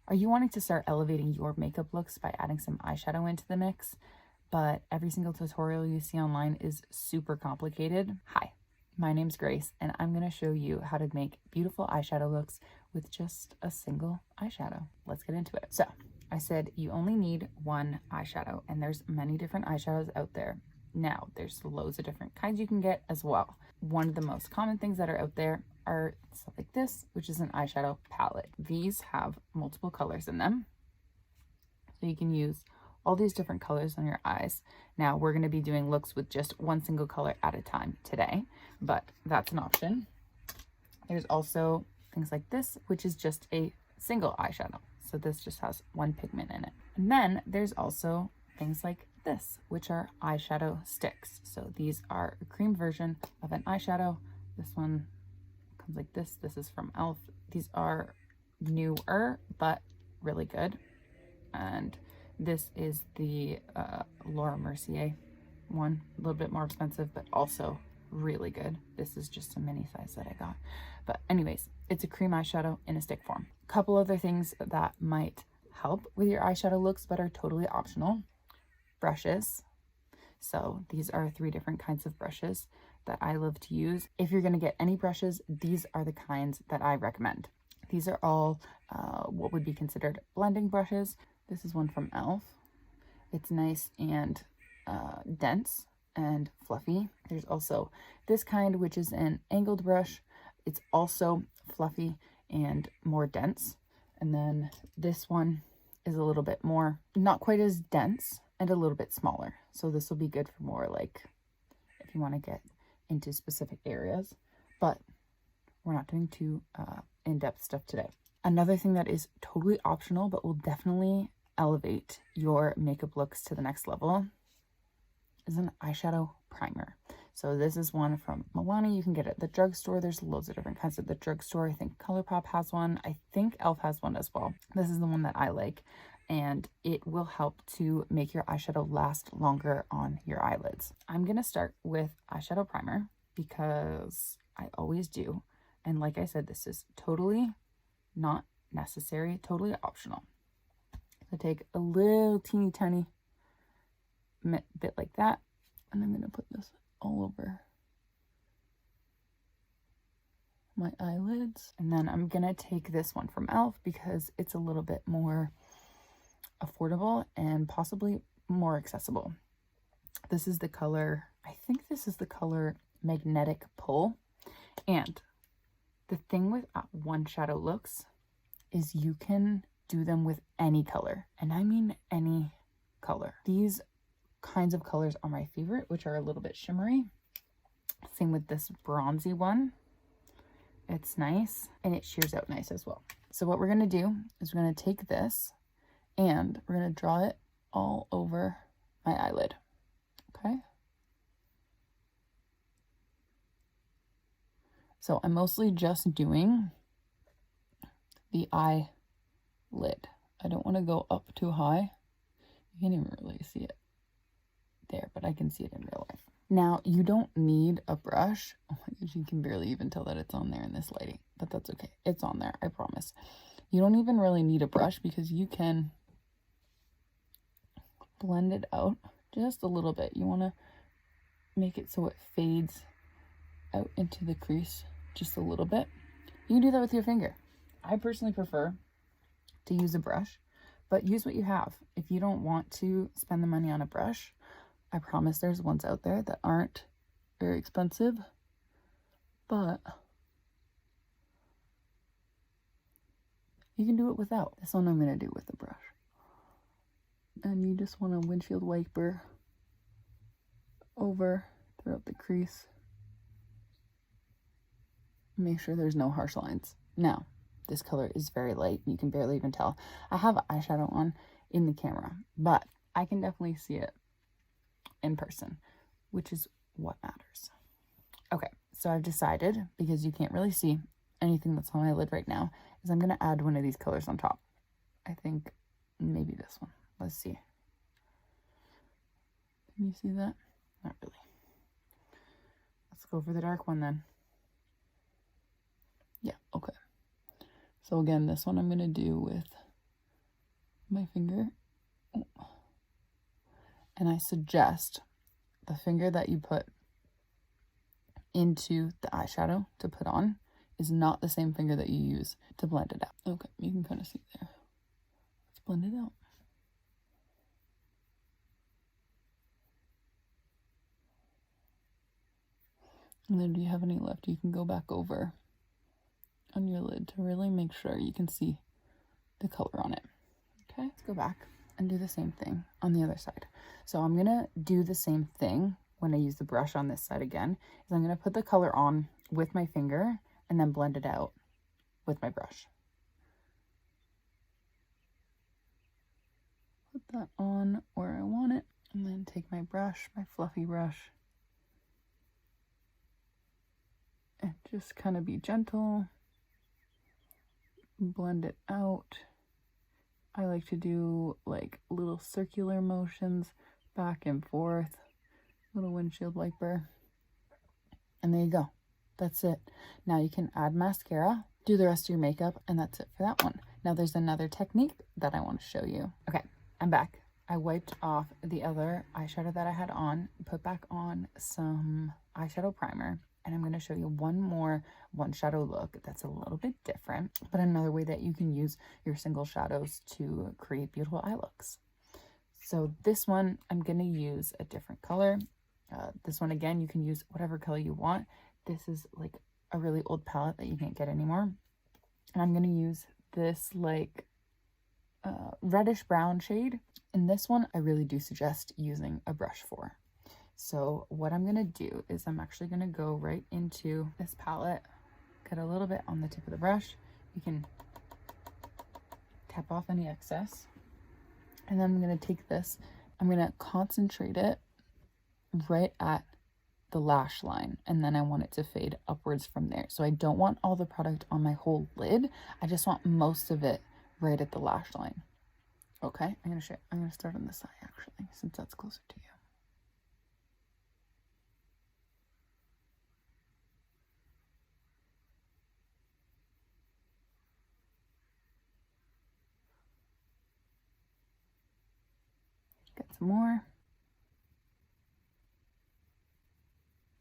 Are you wanting to start elevating your makeup looks by adding some eyeshadow into the mix, but every single tutorial you see online is super complicated? Hi, my name's Grace, and I'm going to show you how to make beautiful eyeshadow looks with just a single eyeshadow. Let's get into it. So I said you only need one eyeshadow, and there's many different eyeshadows out there. Now, there's loads of different kinds you can get as well. One of the most common things that are out there are stuff like this, which is an eyeshadow palette. These have multiple colors in them, so you can use all these different colors on your eyes. Now, we're going to be doing looks with just one single color at a time today, but that's an option. There's also things like this, which is just a single eyeshadow. So this just has one pigment in it. And then there's also things like this, which are eyeshadow sticks. So these are a cream version of an eyeshadow. This one comes like this. This is from e.l.f. These are newer, but really good. And this is the Laura Mercier one, a little bit more expensive, but also really good. This is just a mini size that I got. But anyways, it's a cream eyeshadow in a stick form. A couple other things that might help with your eyeshadow looks but are totally optional. Brushes. So these are 3 different kinds of brushes that I love to use. If you're going to get any brushes, these are the kinds that I recommend. These are all what would be considered blending brushes. This is one from e.l.f. It's nice and dense and fluffy. There's also this kind, which is an angled brush. It's also fluffy and more dense. And then this one is a little bit more, not quite as dense, and a little bit smaller. So this will be good for more like if you want to get into specific areas, but we're not doing too in-depth stuff today. Another thing that is totally optional but will definitely elevate your makeup looks to the next level is an eyeshadow primer. So this is one from Milani. You can get it at the drugstore. There's loads of different kinds at the drugstore. I think ColourPop has one. I think e.l.f. has one as well. This is the one that I like, and it will help to make your eyeshadow last longer on your eyelids. I'm going to start with eyeshadow primer because I always do. And like I said, this is totally not necessary, totally optional. So take a little teeny tiny bit like that, and I'm going to put this all over my eyelids. And then I'm going to take this one from e.l.f. because it's a little bit more affordable and possibly more accessible. This is the color, I think this is the color Magnetic Pull. And the thing with one shadow looks is you can do them with any color, and I mean any color. These kinds of colors are my favorite, which are a little bit shimmery. Same with this bronzy one. It's nice and it shears out nice as well. So what we're going to do is we're going to take this and we're going to draw it all over my eyelid. Okay. So I'm mostly just doing the eyelid. I don't want to go up too high. You can't even really see it there, but I can see it in real life. Now, you don't need a brush. Oh my gosh, you can barely even tell that it's on there in this lighting, but that's okay. It's on there, I promise. You don't even really need a brush because you can blend it out just a little bit. You want to make it so it fades out into the crease just a little bit. You can do that with your finger. I personally prefer to use a brush, but use what you have. If you don't want to spend the money on a brush, I promise there's ones out there that aren't very expensive, but you can do it without. This one I'm going to do with a brush. And you just want a windshield wiper over throughout the crease. Make sure there's no harsh lines. Now, this color is very light. You can barely even tell. I have eyeshadow on in the camera, but I can definitely see it in person, which is what matters. Okay, so I've decided, because you can't really see anything that's on my lid right now, is I'm going to add one of these colors on top. I think maybe this one. Let's see. Can you see that? Not really. Let's go for the dark one then. Yeah, okay. So again, this one I'm going to do with my finger. And I suggest the finger that you put into the eyeshadow to put on is not the same finger that you use to blend it out. Okay, you can kind of see there. Let's blend it out. And then if you have any left, you can go back over on your lid to really make sure you can see the color on it. Okay, let's go back and do the same thing on the other side. So I'm gonna do the same thing when I use the brush on this side again, is I'm gonna put the color on with my finger and then blend it out with my brush. Put that on where I want it, and then take my brush, my fluffy brush, and just kind of be gentle, blend it out. I like to do like little circular motions back and forth, little windshield wiper. And there you go. That's it. Now you can add mascara, do the rest of your makeup, and that's it for that one. Now there's another technique that I want to show you. Okay, I'm back. I wiped off the other eyeshadow that I had on, put back on some eyeshadow primer, and I'm going to show you one more one shadow look that's a little bit different, but another way that you can use your single shadows to create beautiful eye looks. So this one, I'm going to use a different color. This one, again, you can use whatever color you want. This is like a really old palette that you can't get anymore. And I'm going to use this like reddish brown shade. And this one, I really do suggest using a brush for. So what I'm going to do is I'm actually going to go right into this palette, get a little bit on the tip of the brush. You can tap off any excess. And then I'm going to take this, I'm going to concentrate it right at the lash line, and then I want it to fade upwards from there. So I don't want all the product on my whole lid. I just want most of it right at the lash line. Okay, I'm going to start on this side actually, since that's closer to you. Get some more.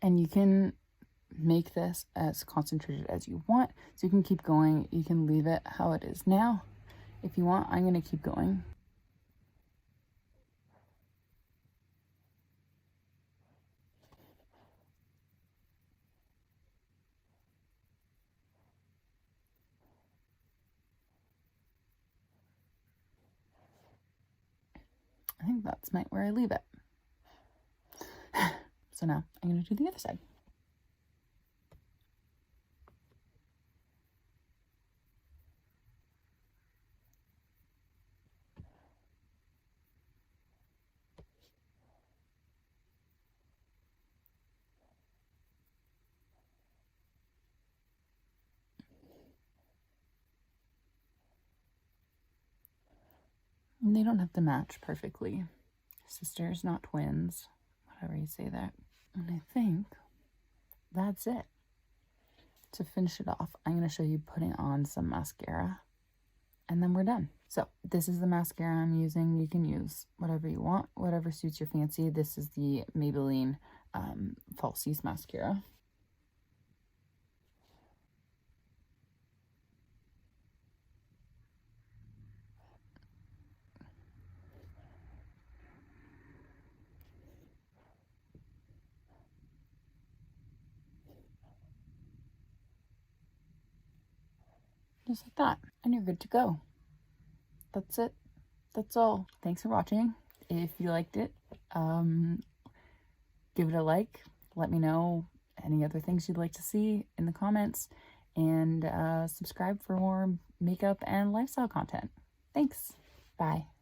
And you can make this as concentrated as you want. So you can keep going. You can leave it how it is now. If you want, I'm going to keep going. I think that's where I leave it. So now I'm going to do the other side. And they don't have to match perfectly. Sisters, not twins. Whatever you say that. And I think that's it. To finish it off, I'm going to show you putting on some mascara. And then we're done. So this is the mascara I'm using. You can use whatever you want, whatever suits your fancy. This is the Maybelline Falsies mascara. Just like that. And you're good to go. That's it. That's all. Thanks for watching. If you liked it, give it a like. Let me know any other things you'd like to see in the comments. And subscribe for more makeup and lifestyle content. Thanks. Bye.